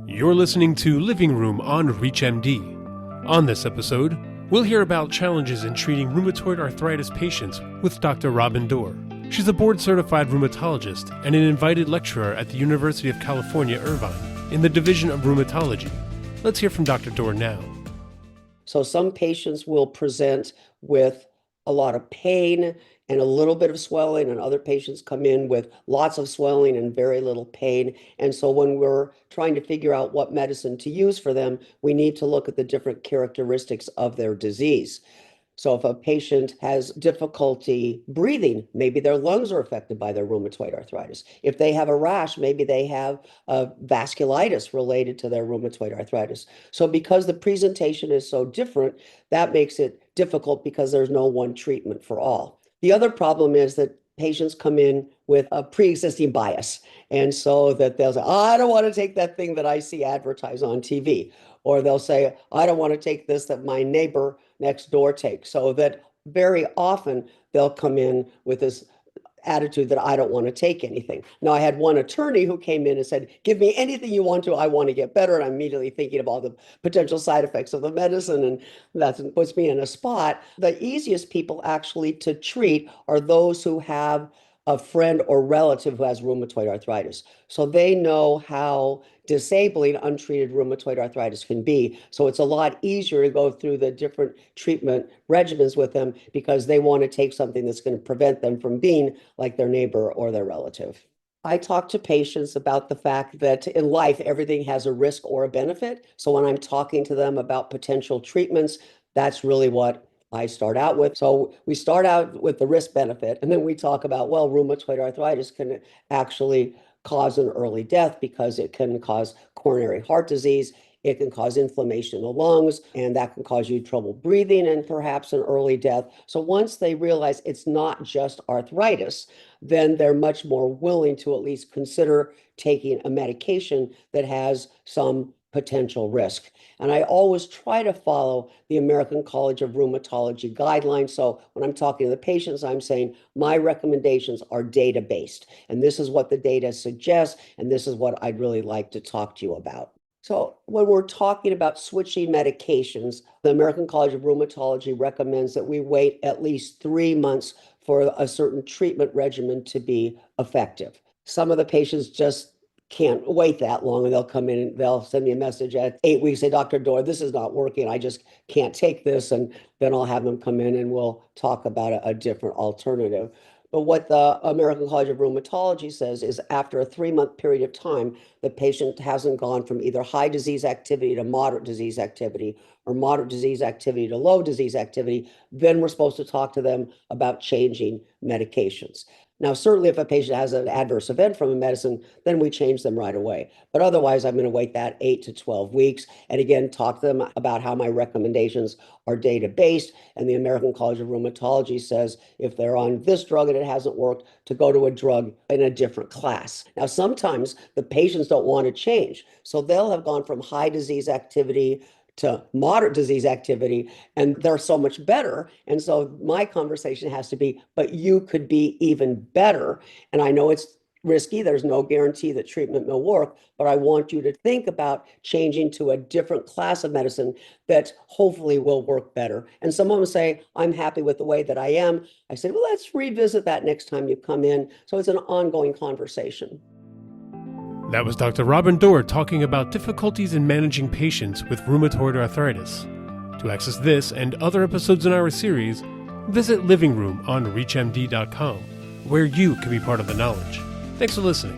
You're listening to Living Room on ReachMD. On this episode, we'll hear about challenges in treating rheumatoid arthritis patients with Dr. Robin Dore. She's a board-certified rheumatologist and an invited lecturer at the University of California, Irvine, in the Division of Rheumatology. Let's hear from Dr. Dore now. So some patients will present with a lot of pain and a little bit of swelling, and other patients come in with lots of swelling and very little pain. And so when we're trying to figure out what medicine to use for them, we need to look at the different characteristics of their disease. So if a patient has difficulty breathing, maybe their lungs are affected by their rheumatoid arthritis. If they have a rash, maybe they have a vasculitis related to their rheumatoid arthritis. So because the presentation is so different, that makes it difficult because there's no one treatment for all. The other problem is that patients come in with a pre-existing bias. And so that they'll say, oh, I don't want to take that thing that I see advertised on TV. Or they'll say, I don't want to take this that my neighbor next door takes. So that very often they'll come in with this attitude that I don't want to take anything. Now, I had one attorney who came in and said, give me anything you want to, I want to get better. And I'm immediately thinking of all the potential side effects of the medicine, and that puts me in a spot. The easiest people actually to treat are those who have a friend or relative who has rheumatoid arthritis. So they know how disabling untreated rheumatoid arthritis can be. So it's a lot easier to go through the different treatment regimens with them because they want to take something that's going to prevent them from being like their neighbor or their relative. I talk to patients about the fact that in life, everything has a risk or a benefit. So when I'm talking to them about potential treatments, that's really what I start out with. So we start out with the risk benefit, and then we talk about, well, rheumatoid arthritis can actually cause an early death because it can cause coronary heart disease. It can cause inflammation in the lungs, and that can cause you trouble breathing and perhaps an early death. So once they realize it's not just arthritis, then they're much more willing to at least consider taking a medication that has some potential risk. And I always try to follow the American College of Rheumatology guidelines. So when I'm talking to the patients, I'm saying my recommendations are data-based. And this is what the data suggests, and this is what I'd really like to talk to you about. So when we're talking about switching medications, the American College of Rheumatology recommends that we wait at least 3 months for a certain treatment regimen to be effective. Some of the patients just can't wait that long, and they'll come in and they'll send me a message at 8 weeks, say, Dr. Dore, this is not working. I just can't take this. And then I'll have them come in and we'll talk about a different alternative. But what the American College of Rheumatology says is after a 3-month period of time, the patient hasn't gone from either high disease activity to moderate disease activity or moderate disease activity to low disease activity, then we're supposed to talk to them about changing medications. Now, certainly if a patient has an adverse event from a medicine, then we change them right away. But otherwise, I'm going to wait that 8 to 12 weeks. And again, talk to them about how my recommendations are data-based. And the American College of Rheumatology says if they're on this drug and it hasn't worked, to go to a drug in a different class. Now, sometimes the patients don't want to change. So they'll have gone from high disease activity to moderate disease activity, and they're so much better. And so my conversation has to be, but you could be even better. And I know it's risky. There's no guarantee that treatment will work, but I want you to think about changing to a different class of medicine that hopefully will work better. And some of them say, I'm happy with the way that I am. I said, well, let's revisit that next time you come in. So it's an ongoing conversation. That was Dr. Robin Dore talking about difficulties in managing patients with rheumatoid arthritis. To access this and other episodes in our series, visit Living Room on ReachMD.com, where you can be part of the knowledge. Thanks for listening.